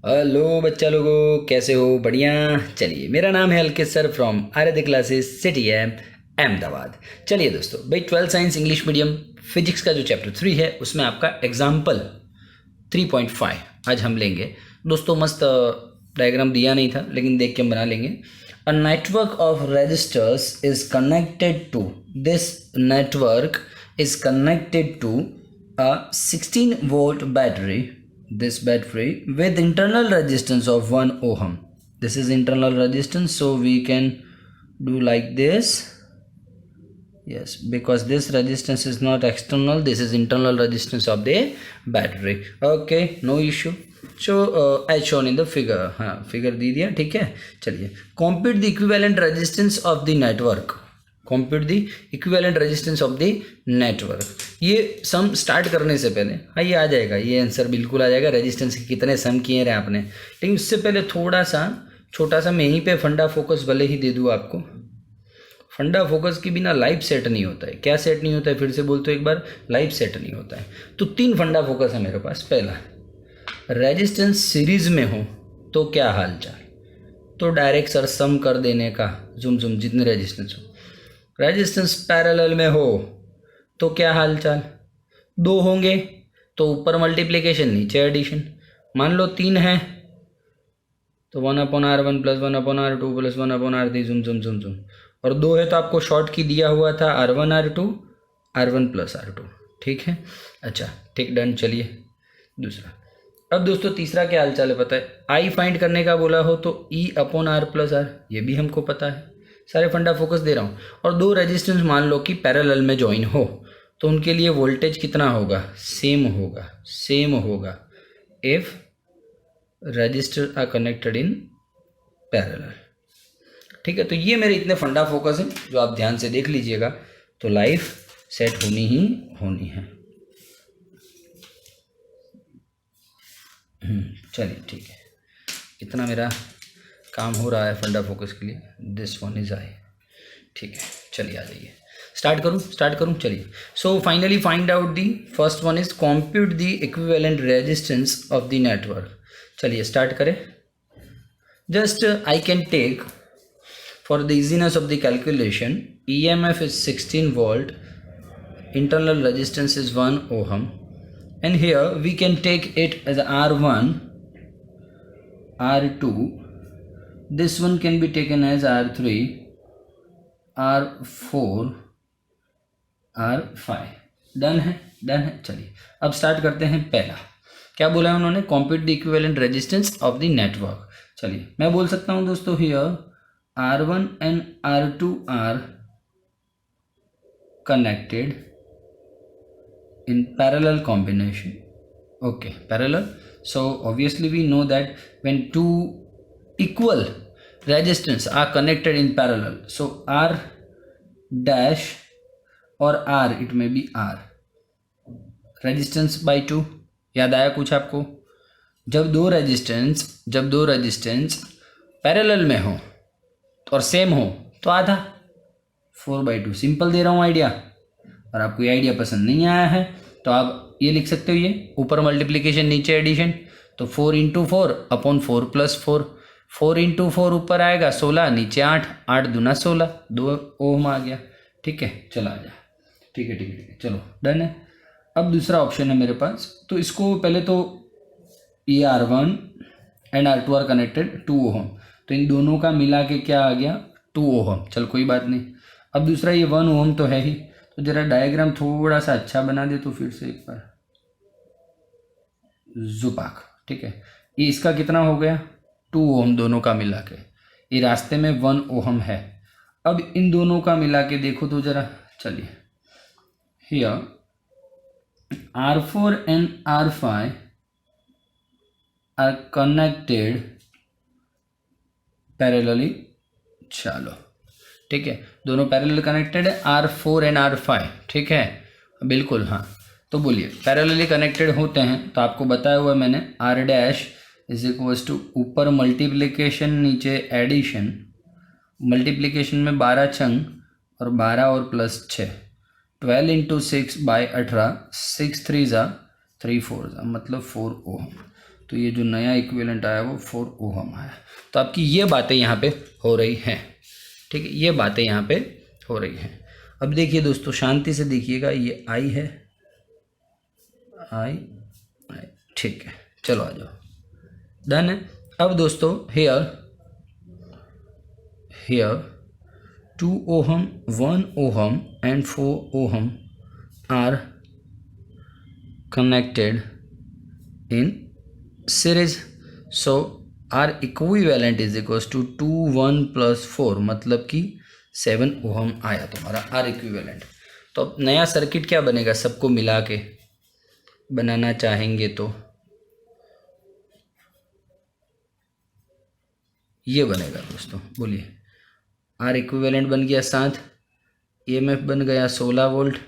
Hello बच्चा लोगों, कैसे हो? बढ़िया। चलिए, मेरा नाम है अलकित सर फ्रॉम आराध्य क्लासेस सिटी एम अहमदाबाद। चलिए दोस्तों, भाई 12 साइंस इंग्लिश मीडियम फिजिक्स का जो चैप्टर 3 है उसमें आपका एग्जाम्पल 3.5 आज हम लेंगे। दोस्तों मस्त डायग्राम दिया नहीं था लेकिन देख के हम बना लेंगे। A network of registers is connected to this network is connected to a 16 volt battery, this battery with internal resistance of 1 ohm. This is internal resistance, so we can do like this. Yes, because this resistance is not external, this is internal resistance of the battery. Okay, no issue. So as shown in the figure. हाँ, figure दे दिया, ठीक है। चलिए, compute the equivalent resistance of the network. Compute the equivalent resistance of the network. ये सम start करने से पहले हाँ ये आ जाएगा, ये आंसर बिल्कुल आ जाएगा। रेजिस्टेंस के कितने सम किए रहे आपने, लेकिन उससे पहले थोड़ा सा छोटा सा मैं यहीं पे फंडा फोकस भले ही दे दूँ आपको। फंडा फोकस के बिना लाइफ सेट नहीं होता है। क्या सेट नहीं होता है? फिर से बोलते एक बार, लाइफ सेट नहीं होता है। तो 3 फंडा फोकस है मेरे पास। पहला, रेजिस्टेंस सीरीज में हो तो क्या हाल चाल, तो डायरेक्ट सर सम कर देने का, जुम जुम जितने रेजिस्टेंस हो। रेजिस्टेंस पैरेलल में हो तो क्या हाल चाल, 2 होंगे तो ऊपर मल्टीप्लिकेशन नीचे एडिशन। मान लो 3 है तो 1/R1 + 1/R2 + 1/R3 जुम जुम जुम जुम। और 2 है तो आपको शॉर्ट की दिया हुआ था R1 R2 R1 + R2, ठीक है। अच्छा ठीक, डन। चलिए दूसरा। अब दोस्तों तीसरा क्या हाल चाल है पता है? आई फाइंड करने का बोला हो तो E/R + R, ये भी हमको पता है। सारे फंडा फोकस दे रहा हूँ। और 2 रेजिस्टेंस मान लो कि पैरेलल में ज्वाइन हो तो उनके लिए वोल्टेज कितना होगा? सेम होगा, सेम होगा if register are connected in parallel, ठीक है। तो ये मेरे इतने फंडा फोकस हैं जो आप ध्यान से देख लीजिएगा, तो लाइफ सेट होनी ही होनी है। चलिए ठीक है, इतना मेरा काम हो रहा है फंडा फोकस के लिए। दिस वन इज आई, ठीक है। चलिए आ जाइए, स्टार्ट करूँ। चलिए, so finally find out the first one is compute the equivalent resistance of the network. चलिए स्टार्ट करें। Just I can take for the easiness of the calculation, EMF इज 16 volt, internal resistance is 1 ohm, and here we can take it as R1 R2, this one can be taken as R3 R4 R5। Done है, done है। चलिए अब start करते हैं। पहला क्या बोला है उन्होंने? Compute the equivalent resistance of the network. चलिए मैं बोल सकता हूं दोस्तों, here R1 and R2 are connected in parallel combination. Okay, parallel. So obviously we know that when 2 equal resistance are connected in parallel, so R dash or R, it may be R resistance by 2। याद आया कुछ आपको? जब दो resistance parallel में हो और same हो तो आधा, 4/2। सिंपल दे रहा हूँ आइडिया। और आपको ये आइडिया पसंद नहीं आया है तो आप ये लिख सकते हो, ये ऊपर मल्टीप्लिकेशन नीचे एडिशन, तो 4 × 4 / 4 + 4। 4 × 4 ऊपर आएगा 16, नीचे 8, 8 दूना 16, 2 ओम आ गया, ठीक है। चला आ जा, ठीक है, चलो डन है। अब दूसरा ऑप्शन है मेरे पास, तो इसको पहले तो ये R1 and R2 are connected 2 ओम, तो इन दोनों का मिला के क्या आ गया? 2 ओम। चल कोई बात नहीं। अब दूसरा ये 1 ओम तो है ही, तो जरा डायग्राम थोड़ा सा अच्छा बना दे तो फिर से एक बार जुपाक, ठीक है। ये इसका कितना हो गया? 2 ओम दोनों का मिला के। ये रास्ते में 1 ओम है। अब इन दोनों का मिला के देखो तो जरा। चलिए, here R4 and R5 are connected parallelly. चलो ठीक है, दोनों पैरेलल कनेक्टेड है, R4 and R5, ठीक है बिल्कुल। हाँ तो बोलिए, पैरेलली कनेक्टेड होते हैं तो आपको बताया हुआ मैंने, R dash is equals to ऊपर मल्टीप्लिकेशन नीचे एडिशन। मल्टीप्लिकेशन में 12 छंग और 12 और +6, 12 × 6 / 18, 6 3 = 3 4 मतलब 4 ओम। तो ये जो नया इक्विवेलेंट आया वो 4 ओहम आया। तो आपकी ये बातें यहाँ पे हो रही हैं, ठीक है, ये बातें यहाँ पे हो रही हैं। अब देखिए दोस्तों, शांति से देखिएगा, ये आई है, आई, ठीक है, चलो आ जाओ, डन है। अब दोस्तों here 2 ohm, 1 ohm and 4 ohm are connected in series, so R equivalent is equals to 2 1 plus 4, मतलब कि 7 ओहम आया तुम्हारा R equivalent। तो अब नया सर्किट क्या बनेगा, सबको मिला के बनाना चाहेंगे तो ये बनेगा दोस्तों, बोलिए। R equivalent बन गया 7, EMF बन गया 16 वोल्ट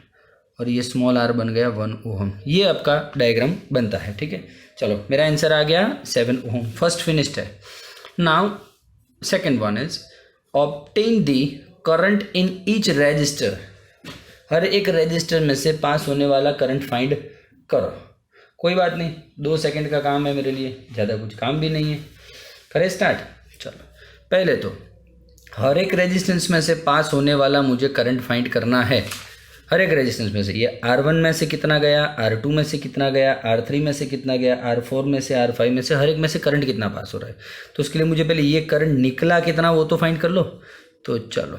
और ये स्मॉल r बन गया 1 ओहम। ये आपका डायग्राम बनता है, ठीक है। चलो मेरा आंसर आ गया 7 ओहम, फर्स्ट फिनिश्ड है। Now second one is obtain the current in each register, हर एक रजिस्टर में से पास होने वाला करंट फाइंड करो। कोई बात नहीं, 2 सेकंड का काम है मेरे लिए, ज़्यादा कुछ काम भी नहीं है। करें स्टार्ट। चलो पहले तो हर एक रेजिस्टेंस में से पास होने वाला मुझे करंट फाइंड करना है, हर एक रेजिस्टेंस में से। ये R1 में से कितना गया, R2 में से कितना गया, R3 में से कितना गया, R4 में से, R5 में से, हर एक में से करंट कितना पास हो रहा है। तो उसके लिए मुझे पहले ये करंट निकला कितना वो तो फाइंड कर लो। तो चलो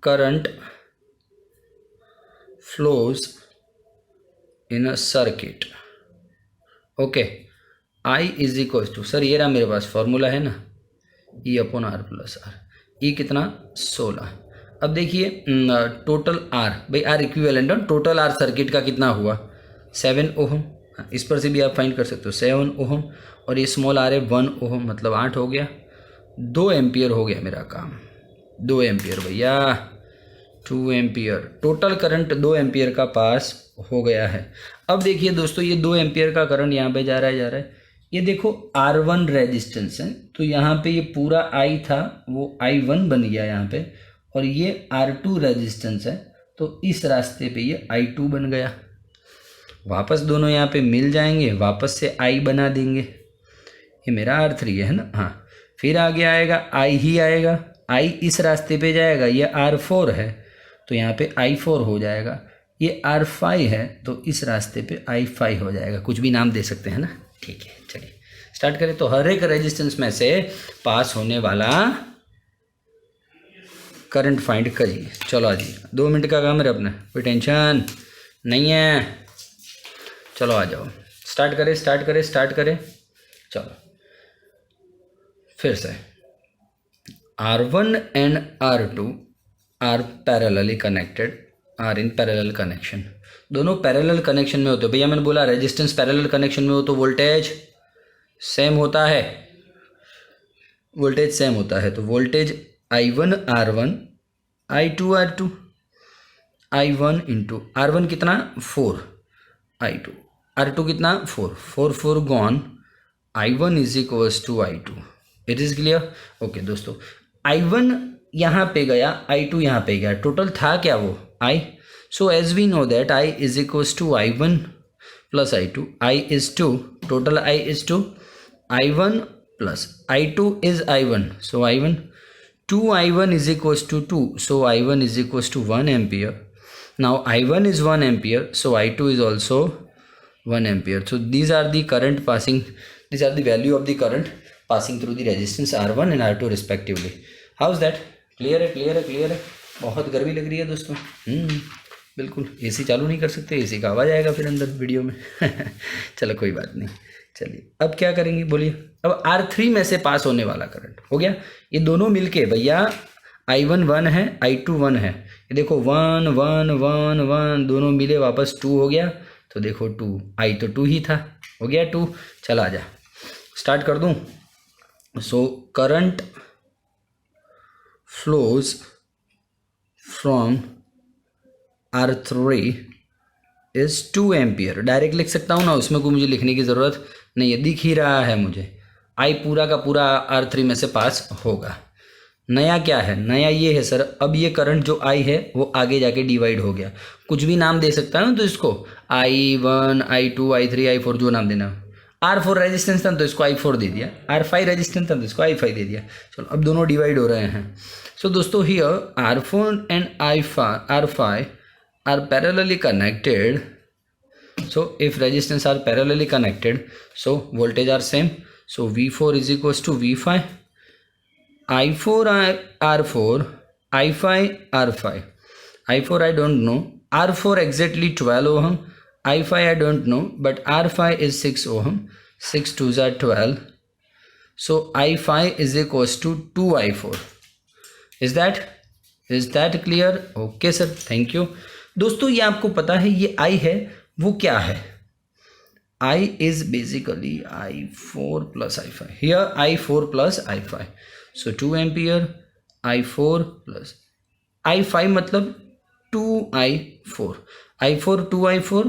current flows in a circuit, okay, I is equal to, sir ये रहा मेरे पास फॉर्मूला है ना, E upon R plus R, E कितना 16। अब देखिए टोटल R, भाई R इक्विवेलेंट है, टोटल R सर्किट का कितना हुआ 7 ओहम, इस पर से भी आप फाइंड कर सकते हो 7 ओहम, और ये स्मॉल R है 1 ओहम, मतलब 8 हो गया, 2 एम्पियर हो गया मेरा काम, 2 एम्पियर भैया, 2 एम्पियर टोटल करंट 2 एम्पियर का पास हो गया है। अब देखिए दोस्तों, ये 2 एम्पियर का करंट यहाँ पे जा रहा है, ये देखो R1 रेजिस्टेंस है, तो यहाँ पे ये पूरा I था वो I1 बन गया यहाँ पे, और ये R2 रेजिस्टेंस है, तो इस रास्ते पे ये I2 बन गया। वापस दोनों यहाँ पे मिल जाएंगे, वापस से I बना देंगे, ये मेरा R3 है ना, हाँ। फिर आगे आएगा I ही आएगा, I इस रास्ते पे जाएगा, ये R4 है तो यहाँ पे I4 हो जाएगा, ये R5 है तो इस रास्ते पे I5 हो जाएगा, कुछ भी नाम दे सकते हैं ना, ठीक है। चलिए स्टार्ट करें। तो हर एक रेजिस्टेंस में से पास होने वाला करंट फाइंड करिए। चलो आ जाइए, 2 मिनट का काम है अपना, कोई टेंशन नहीं है। चलो आ जाओ, स्टार्ट करें। चलो फिर से R1 and R2 are parallelly connected, are in parallel connection, दोनों पैरेलल कनेक्शन में होते हो। भैया मैंने बोला रेजिस्टेंस पैरेलल कनेक्शन में हो तो वोल्टेज सेम होता है, तो voltage I1 R1, I2 R2, I1 into R1 कितना 4, I2, R2 कितना 4 gone, I1 is equals to I2। It is clear? Okay दोस्तों, I1 यहाँ पे गया, I2 यहाँ पे गया, टोटल था क्या वो I। So as we know that I is equals to I1 plus I2, I is 2, total I is 2, I1 plus I2 is I1, so I1, 2I1 is equals to 2, so I1 is equals to 1 ampere. Now I1 is 1 ampere, so I2 is also 1 ampere. So these are the current passing, these are the value of the current passing through the resistance R1 and R2 respectively. How's that? Clear है? बहुत गर्मी लग रही है दोस्तों, बिल्कुल। AC चालू नहीं कर सकते, एसी का आवाज़ आएगा फिर अंदर वीडियो में। चलो कोई बात नहीं, चलिए अब क्या करेंगे बोलिए। अब R3 में से पास होने वाला करंट हो गया, ये दोनों मिलके भैया I1 1 है, I2 1 है, ये देखो 1 1 1 1 दोनों मिले वापस 2 हो गया, तो देखो 2, I तो 2 ही था, हो गया 2। चला जा, स्टार्ट कर दूँ। So current flows from R3 is 2 ampere. Direct लिख सकता हूँ ना, उसमें कोई मुझे लिखने की ज़रूरत नहीं है, दिख ही रहा है मुझे, I पूरा का पूरा R3 में से पास होगा। नया क्या है, नया ये है सर, अब ये करंट जो I है वो आगे जाके डिवाइड हो गया, कुछ भी नाम दे सकता है ना तो इसको I1 I2 I3 I4 जो नाम देना। R4 रेजिस्टेंस था तो इसको I4 दे दिया, R5 रेजिस्टेंस था तो इसको I5 दे दिया। चलो अब दोनों डिवाइड हो रहे हैं। सो दोस्तों here R4 and R5 are parallelly connected. So if resistance are parallelly connected, so voltage are same. So V4 is equals to V5, I4 R4, I5 R5. I4 I don't know, R4 exactly 12 ohm, I5 I don't know, but R5 is 6 ohm, 6 2s are 12. So I5 is equals to 2I4. Is that clear? Okay sir, thank you. दोस्तों ये आपको पता है ये I है वो क्या है, I is basically I4 plus I5. Here I4 plus I5. So 2 ampere I4 plus I5 मतलब 2I4. I4 2I4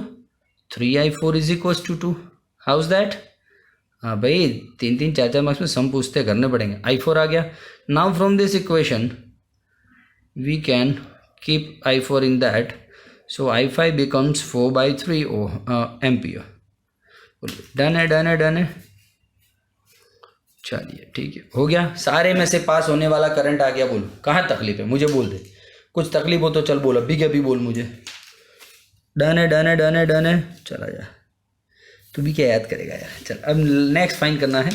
3I4 is equals to 2. How's that? हाँ भाई 3 4 मार्क्स में सम पूछते करने पड़ेंगे। I4 आ गया। Now from this equation we can keep I4 in that. So I5 becomes 4/3 ampere. Done है। चलिए ठीक है, हो गया। सारे में से पास होने वाला करंट आ गया। बोलो कहाँ तकलीफ है, मुझे बोल दे। कुछ तकलीफ हो तो चल बोल, अभी के अभी बोल मुझे। डन है। चला जा, तू भी क्या याद करेगा यार। चल अब नेक्स्ट फाइंड करना है।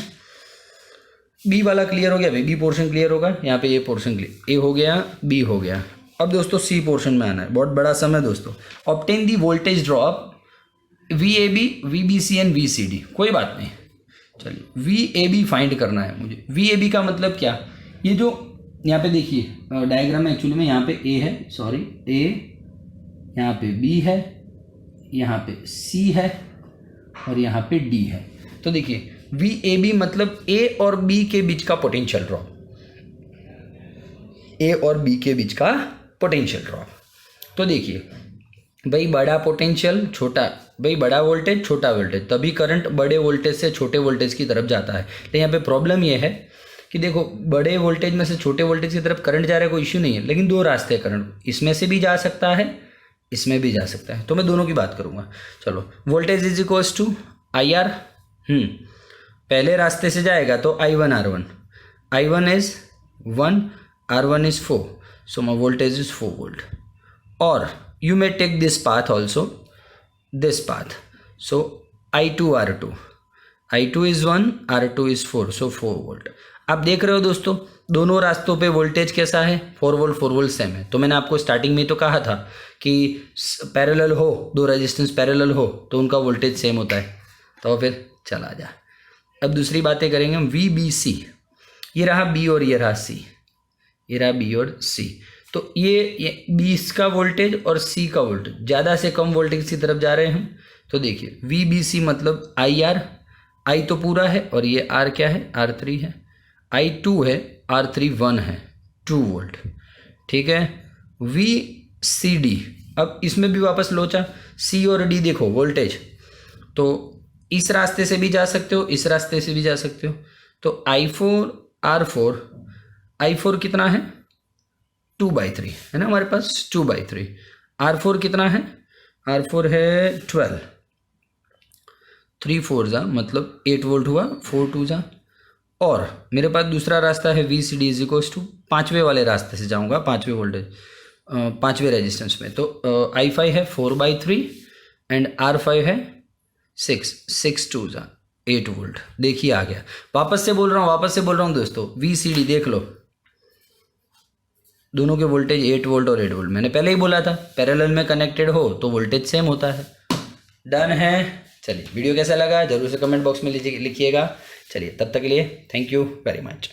बी वाला क्लियर हो गया, बी पोर्शन क्लियर होगा। यहाँ पे ये पोर्शन क्लियर, ए हो गया, बी हो गया। अब दोस्तों सी पोर्शन में आना है, बहुत बड़ा सम है दोस्तों। Obtain the voltage drop VAB, VBC and VCD। कोई बात नहीं, चलिए VAB फाइंड करना है मुझे। VAB का मतलब क्या, ये जो यहाँ पे देखिए डायग्राम में एक्चुअली में यहाँ पे A है, सॉरी A, यहाँ पे B है, यहाँ पे C है और यहाँ पे D है। तो देखिए VAB मतलब A और B के बीच का पोटेंशियल ड्रॉप, A और B के बीच का पोटेंशियल ड्रॉप। तो देखिए भाई बड़ा पोटेंशियल छोटा, भाई बड़ा वोल्टेज छोटा वोल्टेज, तभी करंट बड़े वोल्टेज से छोटे वोल्टेज की तरफ जाता है। तो यहाँ पे प्रॉब्लम ये है कि देखो बड़े वोल्टेज में से छोटे वोल्टेज की तरफ करंट जा रहा है, कोई इश्यू नहीं है, लेकिन दो रास्ते हैं करंट, इसमें से भी जा सकता है, इसमें भी जा सकता है। तो मैं दोनों की बात करूँगा। चलो voltage is equals to IR। पहले रास्ते से जाएगा तो I1 R1, I1 is 1, R1 is 4, so my voltage is 4 volt. Or you may take this path also, this path. So I2 R2, I2 is 1, R2 is 4, so 4 volt. आप देख रहे हो दोस्तों दोनों रास्तों पे वोल्टेज कैसा है, 4 वोल्ट सेम है। तो मैंने आपको स्टार्टिंग में तो कहा था कि पैरेलल हो, दो रेजिस्टेंस पैरेलल हो तो उनका वोल्टेज सेम होता है। तो फिर चला जा, अब दूसरी बातें करेंगे हम। VBC, ये रहा B और ये रहा C, ये रहा B और C। तो ये 20 का वोल्टेज और C का वोल्टेज ज़्यादा से कम वोल्टेज की तरफ जा रहे हैं हम। तो देखिए VBC मतलब IR, I तो पूरा है और ये R क्या है, R3 है, I2 है, R3 1 है, 2 वोल्ट। ठीक है, VCD, अब इसमें भी वापस लोचा, C और D देखो वोल्टेज, तो इस रास्ते से भी जा सकते हो, इस रास्ते से भी जा सकते हो। तो I4 R4, I4 कितना है 2/3 है ना हमारे पास, 2/3। R4 कितना है, R4 है 12, 3 4 जा मतलब 8 वोल्ट हुआ, 4 2 जा। और मेरे पास दूसरा रास्ता है VCD इज इक्वल्स टू, पाँचवें वाले रास्ते से जाऊंगा, पाँचवें वोल्टेज, पाँचवें रेजिस्टेंस में। तो I5 है 4/3 एंड R5 है 6 2 जा 8 वोल्ट। देखिए आ गया। वापस से बोल रहा हूँ दोस्तों, VCD देख लो, दोनों के वोल्टेज 8 वोल्ट और 8 वोल्ट। मैंने पहले ही बोला था पैरेलल में कनेक्टेड हो तो वोल्टेज सेम होता है। डन है। चलिए वीडियो कैसा लगा जरूर से कमेंट बॉक्स में लिखिएगा। चलिए तब तक के लिए थैंक यू वेरी मच।